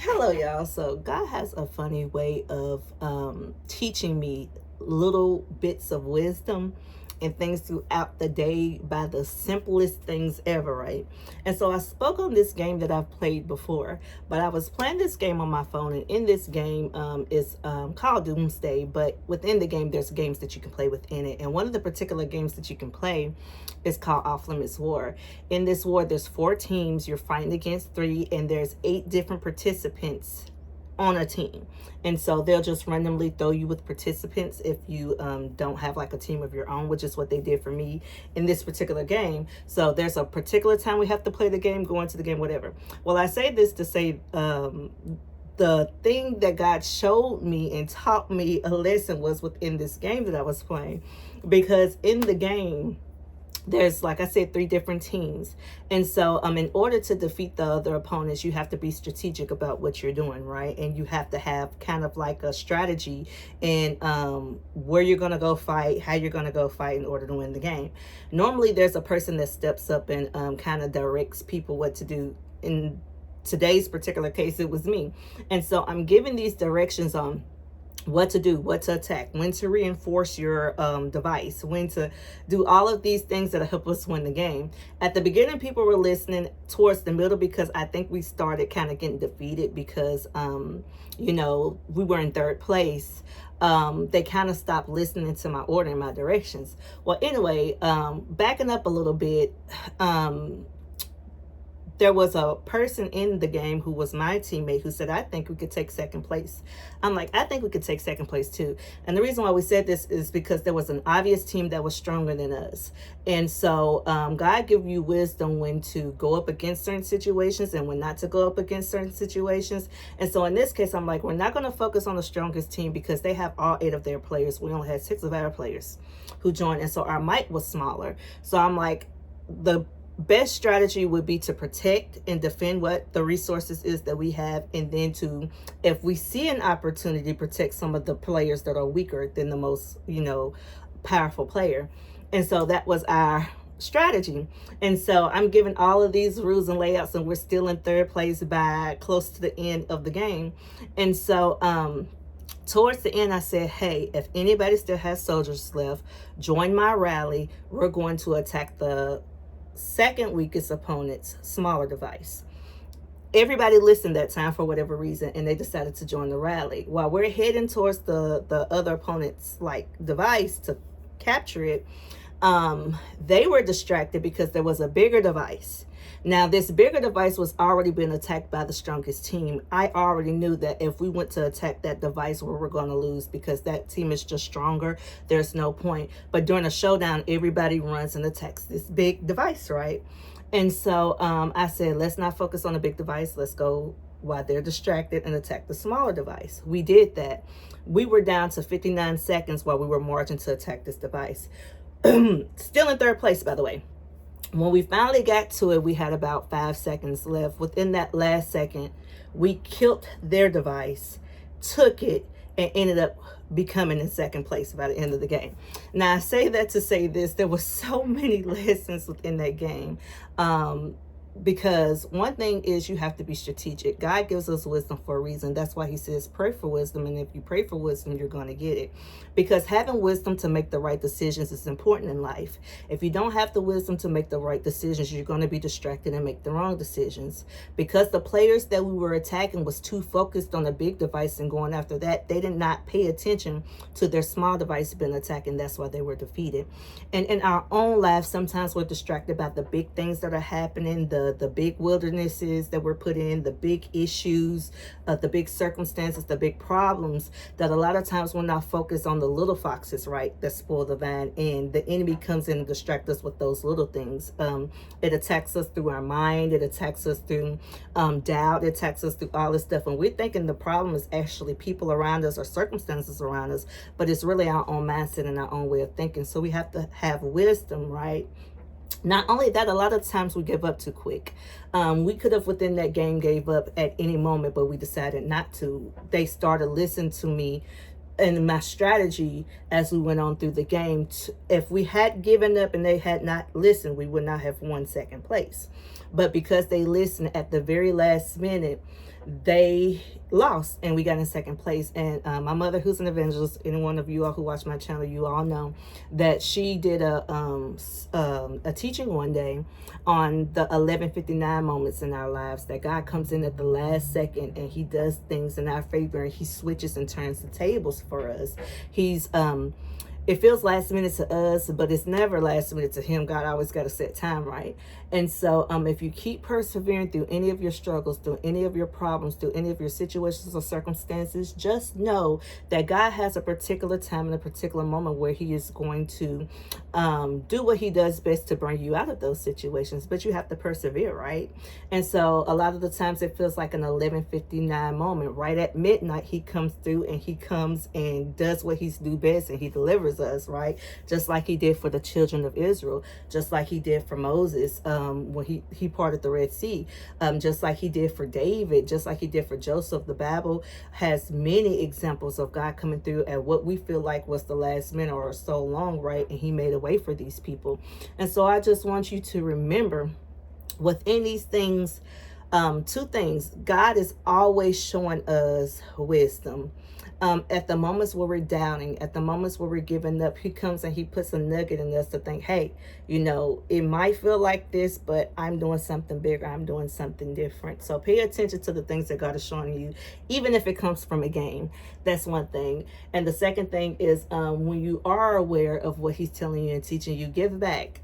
Hello, y'all. So, God has a funny way of teaching me little bits of wisdom and things throughout the day by the simplest things ever, right? And so, I spoke on this game that I've played before, but I was playing this game on my phone, and in this game is called Doomsday. But within the game, there's games that you can play within it, and one of the particular games that you can play is called Off Limits War. In this war, there's 4 teams. You're fighting against 3, and there's 8 different participants on a team. And so they'll just randomly throw you with participants if you don't have like a team of your own, which is what they did for me in this particular game. So there's a particular time we have to play the game, go into the game, whatever. Well, I say this to say the thing that God showed me and taught me a lesson was within this game that I was playing. Because in the game, there's, like I said, 3 different teams. And so in order to defeat the other opponents, you have to be strategic about what you're doing, right? And you have to have kind of like a strategy in where you're going to go fight, how you're going to go fight in order to win the game. Normally there's a person that steps up and kind of directs people what to do. In today's particular case, it was me. And so I'm giving these directions on what to do, what to attack, when to reinforce your device, when to do all of these things that help us win the game. At the beginning, people were listening towards the middle because I think we started kind of getting defeated because, we were in 3rd place. They kind of stopped listening to my order and my directions. Well, anyway, backing up a little bit, there was a person in the game who was my teammate who said, I think we could take 2nd place. I'm like, I think we could take 2nd place too. And the reason why we said this is because there was an obvious team that was stronger than us. And so God give you wisdom when to go up against certain situations and when not to go up against certain situations. And so in this case, I'm like, we're not going to focus on the strongest team because they have all 8 of their players. We only had 6 of our players who joined. And so our might was smaller. So I'm like, the best strategy would be to protect and defend what the resources is that we have, and then to, if we see an opportunity, protect some of the players that are weaker than the most powerful player. And so that was our strategy. And so I'm giving all of these rules and layouts, and we're still in 3rd place by close to the end of the game. And so towards the end, I said, hey, if anybody still has soldiers left, join my rally. We're going to attack the 2nd weakest opponent's smaller device. Everybody listened that time for whatever reason, and they decided to join the rally. While we're heading towards the other opponent's device to capture it, they were distracted because there was a bigger device. Now, this bigger device was already been attacked by the strongest team. I already knew that if we went to attack that device, we were going to lose because that team is just stronger. There's no point. But during a showdown, everybody runs and attacks this big device, right? And so I said, let's not focus on the big device. Let's go while they're distracted and attack the smaller device. We did that. We were down to 59 seconds while we were marching to attack this device. Still in 3rd place, by the way. When we finally got to it, we had about 5 seconds left. Within that last second, we killed their device, took it, and ended up becoming in 2nd place by the end of the game. Now, I say that to say this. There were so many lessons within that game. Because one thing is you have to be strategic. God gives us wisdom for a reason. That's why he says pray for wisdom. And if you pray for wisdom, you're going to get it. Because having wisdom to make the right decisions is important in life. If you don't have the wisdom to make the right decisions, you're going to be distracted and make the wrong decisions. Because the players that we were attacking was too focused on the big device and going after that, they did not pay attention to their small device being attacked, and that's why they were defeated. And in our own lives, sometimes we're distracted by the big things that are happening, the big wildernesses that we're put in, the big issues, the big circumstances, the big problems, that a lot of times we're not focused on the little foxes, right, that spoil the vine, and the enemy comes in and distracts us with those little things. It attacks us through our mind, it attacks us through doubt, it attacks us through all this stuff, and we're thinking the problem is actually people around us or circumstances around us, but it's really our own mindset and our own way of thinking. So we have to have wisdom, right? Not only that, a lot of times we give up too quick. We could have within that game gave up at any moment, but we decided not to. They started listening to me and my strategy as we went on through the game. If we had given up and they had not listened, we would not have won 2nd place. but because they listened at the very last minute, they lost and we got in second place. And my mother, who's an evangelist, any one of you all who watch my channel, you all know that she did a teaching one day on the 11:59 moments in our lives, that God comes in at the last second and he does things in our favor, and he switches and turns the tables for us. He's it feels last minute to us, but it's never last minute to him. God always got to set time, right? And so if you keep persevering through any of your struggles, through any of your problems, through any of your situations or circumstances, just know that God has a particular time and a particular moment where he is going to do what he does best to bring you out of those situations. But you have to persevere, right? And so a lot of the times it feels like an 11:59 moment. Right at midnight, he comes through and he comes and does what he's do best, and he delivers us, right? Just like he did for the children of Israel, just like he did for Moses when he parted the Red Sea, just like he did for David, just like he did for Joseph. The Bible has many examples of God coming through at what we feel like was the last minute or so long, right? And he made a way for these people. And so I just want you to remember within these things, two things. God is always showing us wisdom. At the moments where we're doubting, at the moments where we're giving up, he comes and he puts a nugget in us to think, hey, you know, it might feel like this, but I'm doing something bigger. I'm doing something different. So pay attention to the things that God is showing you, even if it comes from a game. That's one thing. And the second thing is when you are aware of what he's telling you and teaching you, give back.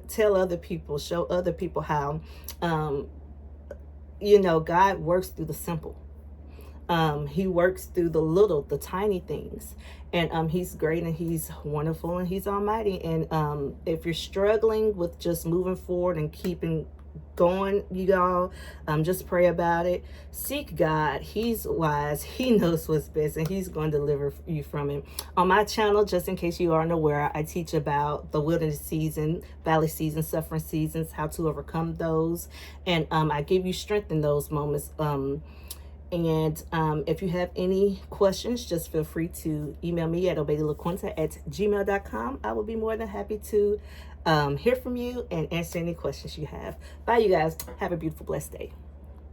Tell other people, show other people how, you know, God works through the simple. He works through the little, the tiny things. And he's great and he's wonderful and he's almighty. And if you're struggling with just moving forward and keeping going, you all, just pray about it. Seek God. He's wise. He knows what's best, and he's going to deliver you from it. On my channel, just in case you aren't aware, I teach about the wilderness season, valley season, suffering seasons, how to overcome those. And I give you strength in those moments. And if you have any questions, just feel free to email me at obeidalaquinta@gmail.com. I will be more than happy to hear from you and answer any questions you have. Bye, you guys. Have a beautiful, blessed day.